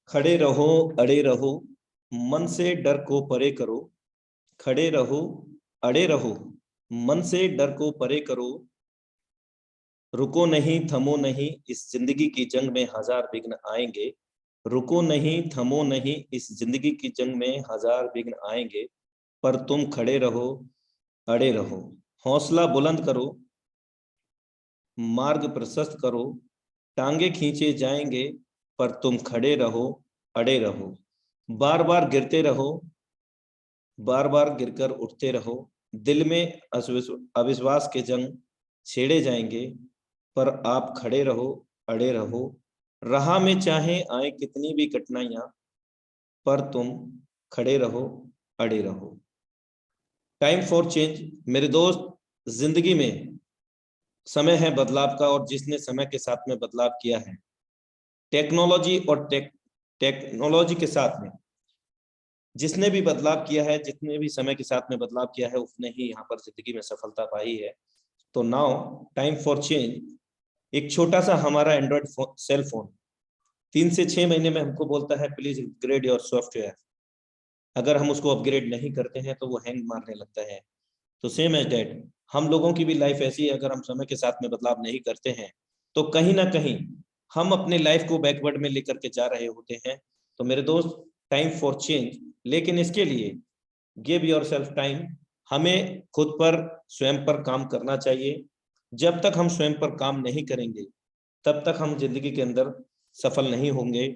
खड़े रहो, अड़े रहो, मन से डर को परे करो। खड़े रहो, अड़े रहो, मन से डर को परे करो। रुको नहीं, थमो नहीं, इस जिंदगी की जंग में हजार विघ्न आएंगे। रुको नहीं, थमो नहीं, इस जिंदगी की जंग में हजार विघ्न आएंगे। पर तुम खड़े रहो, अड़े रहो, हौसला बुलंद करो, मार्ग प्रशस्त करो। टांगे खींचे जाएंगे, पर तुम खड़े रहो, अड़े रहो। बार बार गिरते रहो, बार बार गिरकर उठते रहो। दिल में अविश्वास के जंग छेड़े जाएंगे, पर आप खड़े रहो, अड़े रहो। राह में चाहे आए कितनी भी कठिनाइयां, पर तुम खड़े रहो, अड़े रहो। Time for change. मेरे दोस्त, जिंदगी में समय है बदलाव का, और जिसने समय के साथ में बदलाव किया है, टेक्नोलॉजी और टेक्नोलॉजी के साथ में जिसने भी बदलाव किया है, जितने भी समय के साथ में बदलाव किया है, उसने ही यहाँ पर जिंदगी में सफलता पाई है। तो नाउ टाइम फॉर चेंज। एक छोटा सा हमारा एंड्रॉइड सेल फोन 3 से 6 महीने में हमको बोलता है प्लीज अपग्रेड योर सॉफ्टवेयर। अगर हम उसको अपग्रेड नहीं करते हैं तो वो हैंग मारने लगता है। तो सेम एज डेट, हम लोगों की भी लाइफ ऐसी है। अगर हम समय के साथ में बदलाव नहीं करते हैं तो कहीं ना कहीं हम अपने लाइफ को बैकवर्ड में लेकर के जा रहे होते हैं। तो मेरे दोस्त, टाइम फॉर चेंज, लेकिन इसके लिए गिव योर सेल्फ टाइम। हमें खुद पर, स्वयं पर काम करना चाहिए। जब तक हम स्वयं पर काम नहीं करेंगे तब तक हम जिंदगी के अंदर सफल नहीं होंगे।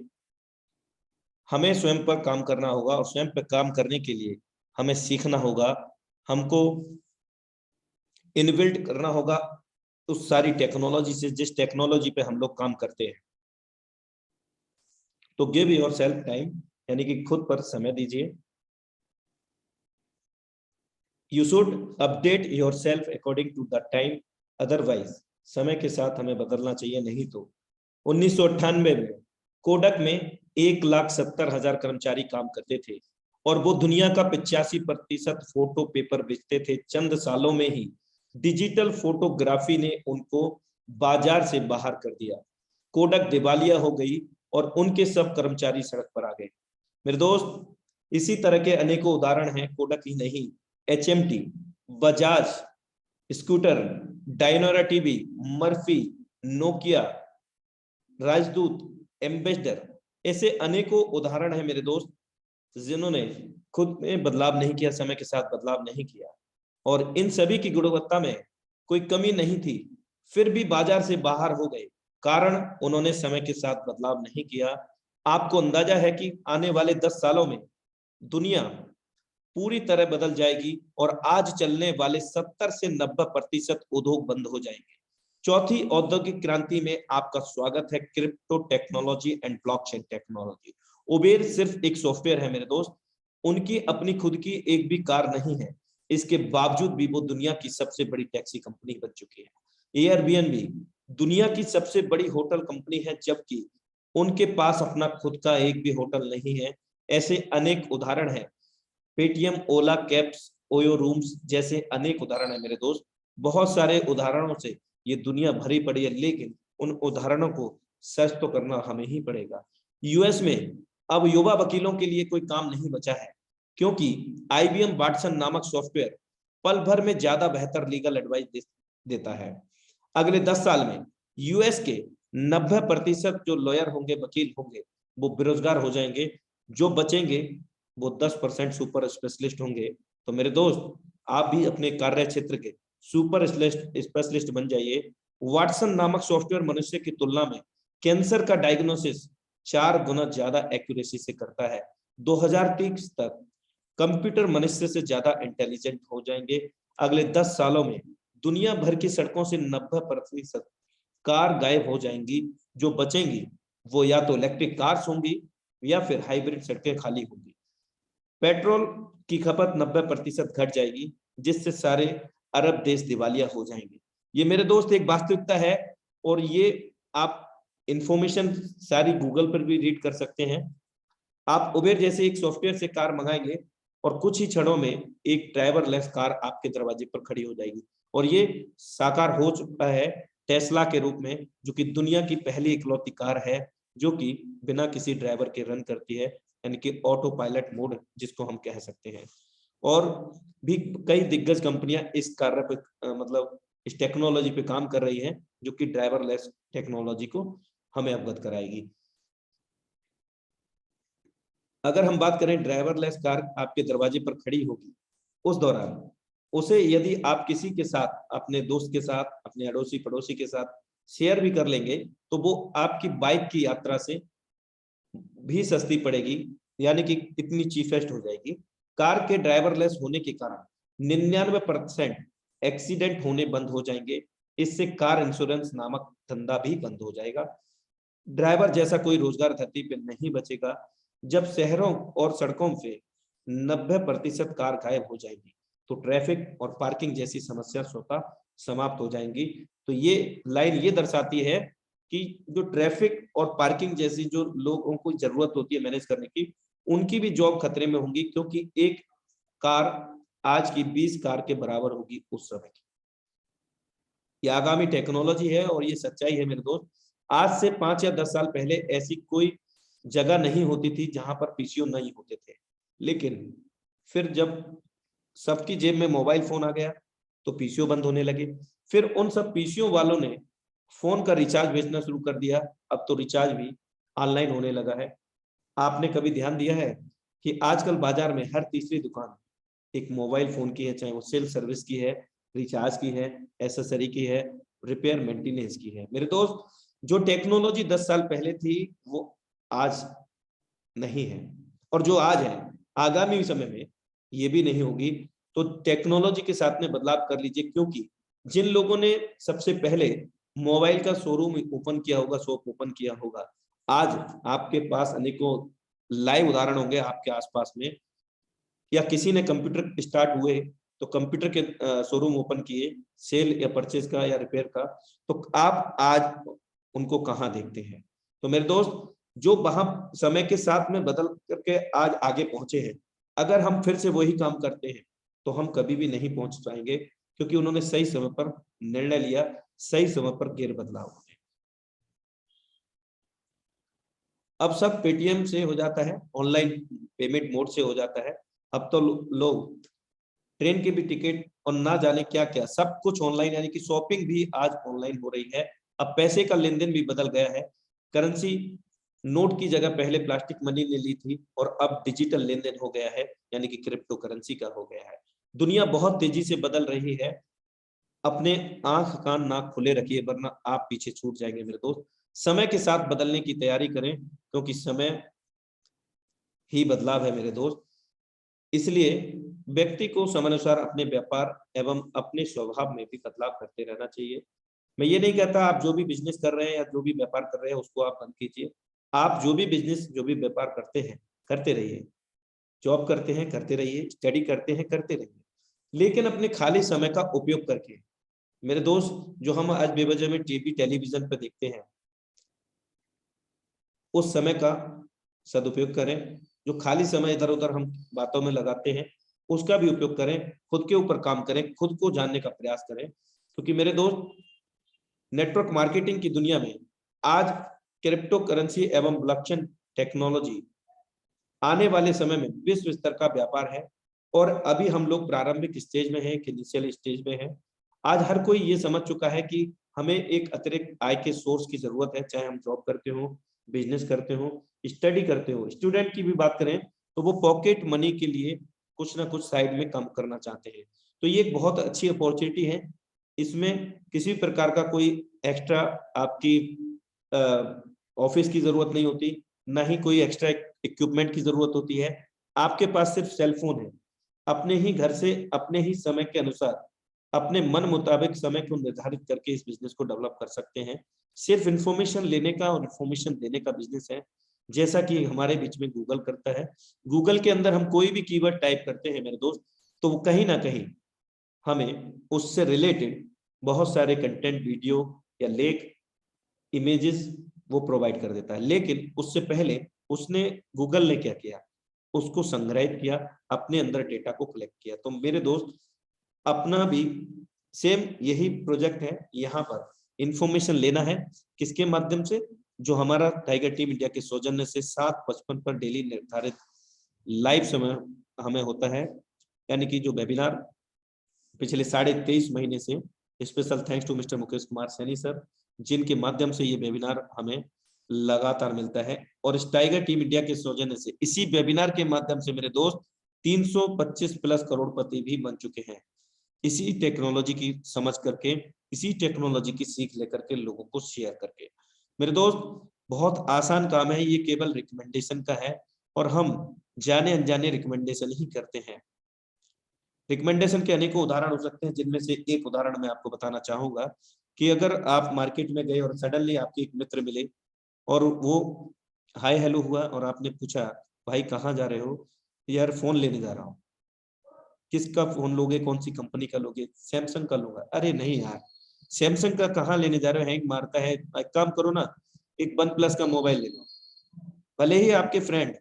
हमें स्वयं पर काम करना होगा, और स्वयं पर काम करने के लिए हमें सीखना होगा। हमको इनबिल्ट करना होगा उस सारी टेक्नोलॉजी से जिस टेक्नोलॉजी पे हम लोग काम करते हैं। तो गिव योर सेल्फ टाइम, यानी कि खुद पर समय दीजिए। You should update yourself according to the time, otherwise समय के साथ हमें बदलना चाहिए, नहीं तो 1998 में कोडक में 1,70,000 कर्मचारी काम करते थे, और वो दुनिया का 85% फोटो पेपर बेचते थे। चंद सालों में ही डिजिटल फोटोग्राफी ने उनको बाजार से बाहर कर दिया। कोडक दिवालिया हो गई और उनके सब कर्मचारी सड़क पर आ गए। मेरे दोस्त, इसी तरह के अनेकों उदाहरण हैं। कोडक ही नहीं, HMT, Bajaj scooter, Dyanora TV, Murphy, Nokia, राजदूत, एम्बेसडर, ऐसे अनेकों उदाहरण हैं मेरे दोस्त, जिन्होंने खुद में बदलाव नहीं किया, समय के साथ बदलाव नहीं किया, और इन सभी की गुणवत्ता में कोई कमी नहीं थी, फिर भी बाजार से बाहर हो गए, कारण उन्होंने समय के साथ बदलाव नहीं किया। आपको अंदाजा है कि आने वाले 10 सालों में दुनिया पूरी तरह बदल जाएगी, और आज चलने वाले 70 से 90% उद्योग बंद हो जाएंगे। चौथी औद्योगिक क्रांति में आपका स्वागत है। Crypto technology and blockchain technology. Uber सिर्फ एक सॉफ्टवेयर है मेरे दोस्त, उनकी अपनी खुद की एक भी कार नहीं है। इसके बावजूद भी वो दुनिया की सबसे बड़ी टैक्सी कंपनी बन चुकी है। एयरबीएनबी दुनिया की सबसे बड़ी होटल कंपनी है, जबकि उनके पास अपना खुद का एक भी होटल नहीं है। ऐसे अनेक उदाहरण हैं। पेटीएम, ओला कैब्स, ओयो रूम्स जैसे अनेक उदाहरण है मेरे दोस्त। बहुत सारे उदाहरणों से ये दुनिया भरी पड़ी है, लेकिन उन उदाहरणों को सर्च तो करना हमें ही पड़ेगा। यूएस में अब युवा वकीलों के लिए कोई काम नहीं बचा है, क्योंकि IBM वाटसन नामक सॉफ्टवेयर पल भर में ज्यादा बेहतर लीगल एडवाइस देता है। अगले 10 साल में यूएस के 90% जो लॉयर होंगे, वकील होंगे, वो बेरोजगार हो जाएंगे। जो बचेंगे वो 10% सुपर स्पेशलिस्ट होंगे। तो मेरे दोस्त, आप भी अपने कार्य क्षेत्र के सुपर स्पेशलिस्ट बन जाइए। वाटसन नामक सॉफ्टवेयर मनुष्य की तुलना में कैंसर का डायग्नोसिस 4 गुना ज्यादा एक्यूरेसी से करता है। 2030 तक कंप्यूटर मनुष्य से ज्यादा इंटेलिजेंट हो जाएंगे। अगले 10 सालों में दुनिया भर की सड़कों से 90% कार गायब हो जाएंगी। जो बचेंगी वो या तो इलेक्ट्रिक कार्स होंगी या फिर हाइब्रिड सड़कें खाली होंगी। पेट्रोल की खपत 90% घट जाएगी, जिससे सारे अरब देश दिवालिया हो जाएंगे। ये मेरे दोस्त एक वास्तविकता है, और ये आप इंफॉर्मेशन सारी गूगल पर भी रीड कर सकते हैं। आप उबेर जैसे एक सॉफ्टवेयर से कार मंगाएंगे और कुछ ही क्षणों में एक ड्राइवरलेस कार आपके दरवाजे पर खड़ी हो जाएगी, और ये साकार हो चुका है टेस्ला के रूप में, जो कि दुनिया की पहली इकलौती कार है। जो कि बिना किसी ड्राइवर के रन करती है, यानी कि ऑटो पायलट मोड जिसको हम कह सकते हैं। और भी कई दिग्गज कंपनियां इस कार्य पे मतलब इस टेक्नोलॉजी पे काम कर रही है, जो कि ड्राइवरलेस टेक्नोलॉजी को हमें अवगत कराएगी। अगर हम बात करें ड्राइवरलेस कार आपके दरवाजे पर खड़ी होगी, उस दौरान उसे यदि आप किसी के साथ, अपने दोस्त के साथ, अपने अड़ोसी पड़ोसी के साथ शेयर भी कर लेंगे, तो वो आपकी बाइक की यात्रा से भी सस्ती पड़ेगी, यानी कि इतनी चीपेस्ट हो जाएगी। कार के ड्राइवरलेस होने के कारण 99% एक्सीडेंट होने बंद हो जाएंगे। इससे कार इंश्योरेंस नामक धंधा भी बंद हो जाएगा। ड्राइवर जैसा कोई रोजगार धरती पे नहीं बचेगा। जब शहरों और सड़कों पे 90% कार गायब हो जाएंगी, तो ट्रैफिक और पार्किंग जैसी समस्या स्वतः समाप्त हो जाएंगी। तो ये लाइन ये दर्शाती है कि जो ट्रैफिक और पार्किंग जैसी जो लोगों को जरूरत होती है मैनेज करने की, उनकी भी जॉब खतरे में होंगी, क्योंकि एक कार आज की 20 कार के बराबर होगी उस समय की। ये आगामी टेक्नोलॉजी है और ये सच्चाई है मेरे दोस्त। आज से 5 या 10 साल पहले ऐसी कोई जगह नहीं होती थी जहां पर पीसीओ नहीं होते थे, लेकिन फिर जब सबकी जेब में मोबाइल फोन आ गया तो पीसीओ बंद होने लगे। फिर उन सब पीसीओ वालों ने फोन का रिचार्ज बेचना शुरू कर दिया। अब तो रिचार्ज भी ऑनलाइन होने लगा है। आपने कभी ध्यान दिया है कि आजकल बाजार में हर तीसरी दुकान एक मोबाइल फोन की है, चाहे वो सेल्फ सर्विस की है, रिचार्ज की है, एसेसरी की है, रिपेयर मेंटेनेंस की है। मेरे दोस्त, जो टेक्नोलॉजी 10 साल पहले थी वो आज नहीं है, और जो आज है आगामी समय में ये भी नहीं होगी। तो टेक्नोलॉजी के साथ में बदलाव कर लीजिए, क्योंकि जिन लोगों ने सबसे पहले मोबाइल का शोरूम ओपन किया होगा, शॉप ओपन किया होगा, आज आपके पास अनेकों लाइव उदाहरण होंगे आपके आसपास में। या किसी ने कंप्यूटर स्टार्ट हुए तो कंप्यूटर के शोरूम ओपन किए, सेल या परचेज का या रिपेयर का, तो आप आज उनको कहाँ देखते हैं। तो मेरे दोस्त, जो वहां समय के साथ में बदल करके आज आगे पहुंचे हैं, अगर हम फिर से वही काम करते हैं तो हम कभी भी नहीं पहुंच पाएंगे, क्योंकि उन्होंने सही समय पर निर्णय लिया, सही समय पर गियर बदलाव हुए। अब सब पेटीएम से हो जाता है, ऑनलाइन पेमेंट मोड से हो जाता है। अब तो लोग ट्रेन के भी टिकट और ना जाने क्या क्या सब कुछ ऑनलाइन, यानी कि शॉपिंग भी आज ऑनलाइन हो रही है। अब पैसे का लेन देन भी बदल गया है। करेंसी नोट की जगह पहले प्लास्टिक मनी ने ली थी और अब डिजिटल लेन देन हो गया है, यानी कि क्रिप्टो करेंसी का हो गया है। दुनिया बहुत तेजी से बदल रही है। अपने आंख कान नाक खुले रखिए, वरना आप पीछे छूट जाएंगे मेरे दोस्त। समय के साथ बदलने की तैयारी करें, क्योंकि समय ही बदलाव है मेरे दोस्त। इसलिए व्यक्ति को समयानुसार अपने व्यापार एवं अपने स्वभाव में भी बदलाव करते रहना चाहिए। मैं ये नहीं कहता आप जो भी बिजनेस कर रहे हैं या जो भी व्यापार कर रहे हैं उसको आप बंद कीजिए। आप जो भी बिजनेस, जो भी व्यापार करते हैं, करते रहिए। जॉब करते हैं, करते रहिए। स्टडी करते हैं, करते रहिए, लेकिन अपने खाली समय का उपयोग करके। मेरे दोस्त, जो हम आज बेवजह में टीवी टेलीविजन पर देखते हैं, उस समय का सदुपयोग करें। जो खाली समय इधर उधर हम बातों में लगाते हैं, उसका भी उपयोग करें। खुद के ऊपर काम करें, खुद को जानने का प्रयास करें, क्योंकि मेरे दोस्त, नेटवर्क मार्केटिंग की दुनिया में आज क्रिप्टो करेंसी एवं ब्लॉकचेन टेक्नोलॉजी आने वाले समय में विश्व स्तर का व्यापार है। और अभी हम लोग प्रारंभिक स्टेज में हैं, इनिशियल स्टेज में हैं। आज हर कोई ये समझ चुका है कि हमें एक अतिरिक्त आय के सोर्स की जरूरत है, चाहे हम जॉब करते हो, बिजनेस करते हो, स्टडी करते हो। स्टूडेंट की भी बात करें तो वो पॉकेट मनी के लिए कुछ ना कुछ साइड में काम करना चाहते हैं। तो ये एक बहुत अच्छी अपॉर्चुनिटी है। इसमें किसी प्रकार का कोई एक्स्ट्रा आपकी ऑफिस की जरूरत नहीं होती, ना ही कोई एक्स्ट्रा इक्विपमेंट की जरूरत होती है। आपके पास सिर्फ सेल फोन है। अपने ही घर से, अपने ही समय के अनुसार, अपने मन मुताबिक समय को निर्धारित करके इस बिजनेस को डेवलप कर सकते हैं। सिर्फ इंफॉर्मेशन लेने का और इंफॉर्मेशन देने का बिजनेस है, जैसा कि हमारे बीच में गूगल करता है। गूगल के अंदर हम कोई भी कीवर्ड टाइप करते हैं मेरे दोस्त, तो वो कहीं ना कहीं हमें उससे रिलेटेड बहुत सारे कंटेंट, वीडियो या लेख, इमेजेस वो प्रोवाइड कर देता है। लेकिन उससे पहले उसने, गूगल ने क्या किया, उसको संग्रहित किया, अपने अंदर डेटा को कलेक्ट किया। तो मेरे दोस्त, अपना भी सेम यही प्रोजेक्ट है। यहाँ पर इंफॉर्मेशन लेना है, किसके माध्यम से? जो हमारा टाइगर टीम इंडिया के सौजन्य से 7:55 पर डेली निर्धारित लाइव समय हमें होता है, यानी कि जो वेबिनार पिछले 23.5 महीने से, special thanks to mister Mukesh Kumar Saini sir, जिनके माध्यम से ये वेबिनार हमें लगातार मिलता है। और इस टाइगर टीम इंडिया के सौजन्य से इसी वेबिनार के माध्यम से मेरे दोस्त 325 प्लस करोड़पति भी बन चुके हैं, इसी टेक्नोलॉजी की समझ करके, इसी टेक्नोलॉजी की सीख लेकर के, लोगों को शेयर करके। मेरे दोस्त बहुत आसान काम है, ये केवल रिकमेंडेशन का है, और हम जाने अनजाने रिकमेंडेशन ही करते हैं। रिकमेंडेशन के अनेकों उदाहरण हो सकते हैं, जिनमें से एक उदाहरण मैं आपको बताना चाहूंगा कि अगर आप मार्केट में गए और सडनली आपके एक मित्र मिले और वो हाय हेलो हुआ और आपने पूछा भाई कहाँ जा रहे हो, यार फोन लेने जा रहा हूँ। किसका फोन लोगे, कौन सी कंपनी का लोगे? सैमसंग का लूंगा। अरे नहीं यार, सैमसंग का कहाँ लेने जा रहे हो, हैंग मारता है। एक काम करो ना, एक OnePlus का मोबाइल ले लो। भले ही आपके फ्रेंड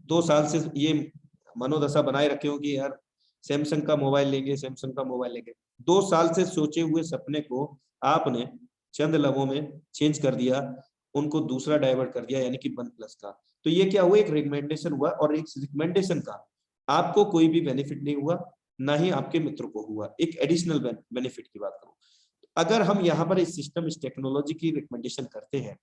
2 साल से ये मनोदशा बनाए रखे हो कि यार सैमसंग का मोबाइल लेंगे, सैमसंग का मोबाइल लेंगे, 2 साल से सोचे हुए सपने को आपने चंद लम्हों में चेंज कर दिया, उनको दूसरा डाइवर्ट कर दिया, यानी कि OnePlus का। तो ये क्या हुआ, एक रिकमेंडेशन हुआ, और एक रिकमेंडेशन का आपको कोई भी बेनिफिट नहीं हुआ, ना ही आपके मित्र को हुआ। एक एडिशनल बेनिफिट की बात करूं, अगर हम यहाँ पर इस सिस्टम, इस टेक्नोलॉजी की रिकमेंडेशन करते हैं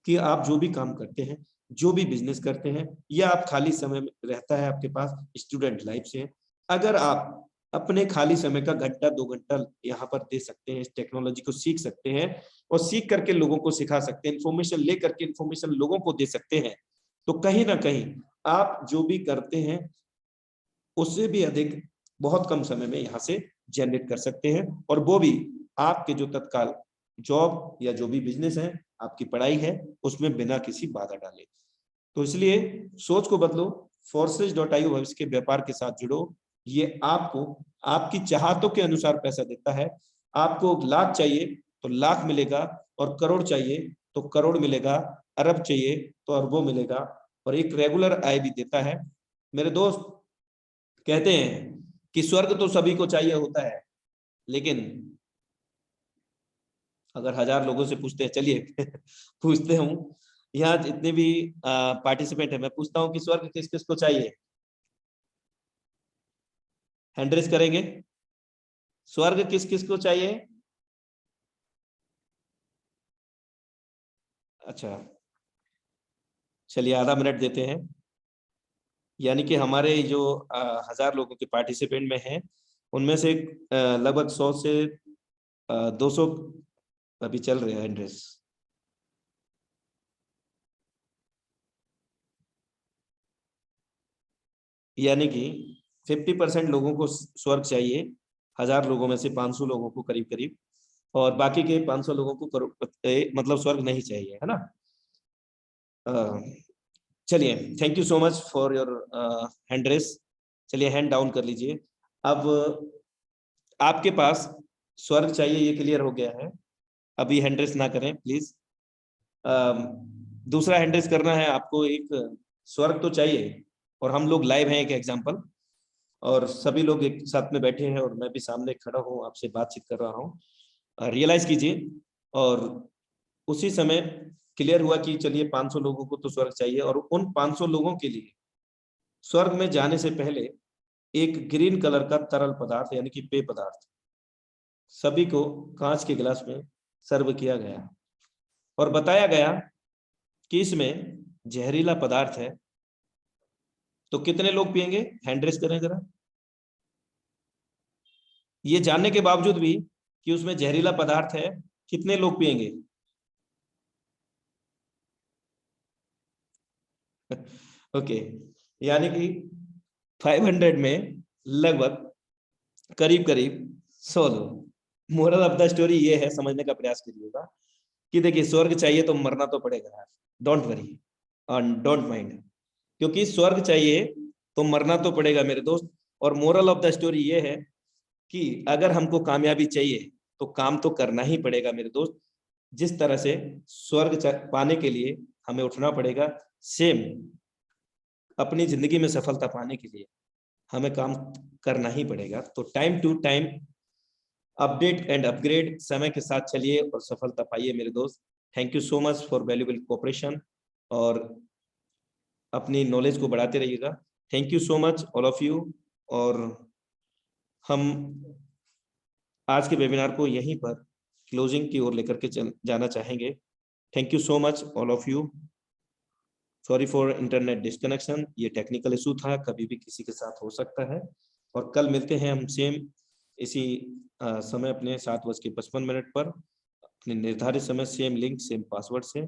कि आप जो भी काम करते हैं, जो भी बिजनेस करते हैं, या आप खाली समय में रहता है आपके पास, स्टूडेंट लाइफ से, अगर आप अपने खाली समय का घंटा 2 घंटा यहाँ पर दे सकते हैं, इस टेक्नोलॉजी को सीख सकते हैं और सीख करके लोगों को सिखा सकते हैं, इन्फॉर्मेशन ले करके इन्फॉर्मेशन लोगों को दे सकते हैं, तो कहीं ना कहीं आप जो भी करते हैं उससे भी अधिक बहुत कम समय में यहाँ से जनरेट कर सकते हैं, और वो भी आपके जो तत्काल जॉब या जो भी बिजनेस है, आपकी पढ़ाई है, उसमें बिना किसी बाधा डाले। तो इसलिए सोच को बदलो, forces.io भविष्य के व्यापार के साथ जुड़ो। ये आपको आपकी चाहतों के अनुसार पैसा देता है। आपको लाख चाहिए तो लाख मिलेगा, और करोड़ चाहिए तो करोड़ मिलेगा, अरब चाहिए तो अरबों मिलेगा, और एक रेगुलर आय भी देता है। मेरे दोस्त कहते हैं कि स्वर्ग तो सभी को चाहिए होता है, लेकिन अगर 1000 लोगों से पूछते हैं, चलिए पूछते हूँ, यहाँ जितने भी पार्टिसिपेंट है, मैं पूछता हूँ कि स्वर्ग किस किस को चाहिए? हैंड रेज करेंगे। स्वर्ग किस किस को चाहिए? अच्छा, चलिए आधा मिनट देते हैं, यानी कि हमारे जो 1000 लोगों के पार्टिसिपेंट में हैं, उनमें से लगभग 100 से 200 अभी चल रहे हैं हैंड रेज। यानी कि 50% लोगों को स्वर्ग चाहिए, 1000 लोगों में से 500 लोगों को करीब करीब, और बाकी के 500 लोगों को मतलब स्वर्ग नहीं चाहिए, है ना? चलिए, thank you so much for your hand raise. चलिए हैंड डाउन कर लीजिए। अब आपके पास स्वर्ग चाहिए, ये क्लियर हो गया है। अभी हैंड रेस ना करें प्लीज। दूसरा हैंड रेस करना है आपको। एक स्वर्ग तो चाहिए, और हम लोग लाइव हैं, एक एग्जांपल, और सभी लोग एक साथ में बैठे हैं, और मैं भी सामने खड़ा हूँ, आपसे बातचीत कर रहा हूँ। रियलाइज कीजिए, और उसी समय क्लियर हुआ कि चलिए 500 लोगों को तो स्वर्ग चाहिए, और उन 500 लोगों के लिए स्वर्ग में जाने से पहले एक ग्रीन कलर का तरल पदार्थ, यानी कि पेय पदार्थ, सभी को कांच के गिलास में सर्व किया गया, और बताया गया कि इसमें जहरीला पदार्थ है। तो कितने लोग पिएंगे? हैंड रेस करें जरा। ये जानने के बावजूद भी कि उसमें जहरीला पदार्थ है, कितने लोग पिएंगे? ओके, यानी कि 500 में लगभग करीब करीब 100 लोग। मोरल ऑफ द स्टोरी ये है, समझने का प्रयास करिएगा कि देखिए, स्वर्ग चाहिए तो मरना तो पड़ेगा यार, डोंट वरी और डोंट माइंड, क्योंकि स्वर्ग चाहिए तो मरना तो पड़ेगा मेरे दोस्त। और मोरल ऑफ द स्टोरी ये है कि अगर हमको कामयाबी चाहिए तो काम तो करना ही पड़ेगा मेरे दोस्त। जिस तरह से स्वर्ग पाने के लिए हमें उठना पड़ेगा, सेम अपनी जिंदगी में सफलता पाने के लिए हमें काम करना ही पड़ेगा। तो time to time update and upgrade, समय के साथ चलिए और सफलता पाइए मेरे दोस्त। Thank you so much for valuable cooperation और अपनी नॉलेज को बढ़ाते रहिएगा। Thank you so much all of you. और हम आज के वेबिनार को यहीं पर क्लोजिंग की ओर लेकर के जाना चाहेंगे। Thank you so much all of you. Sorry for internet disconnection, ये टेक्निकल इशू था, कभी भी किसी के साथ हो सकता है। और कल मिलते हैं हम सेम इसी समय अपने 7:55 पर, अपने निर्धारित समय, सेम लिंक सेम पासवर्ड से।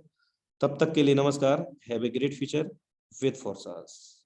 तब तक के लिए नमस्कार। Have a great future with फोर्सास।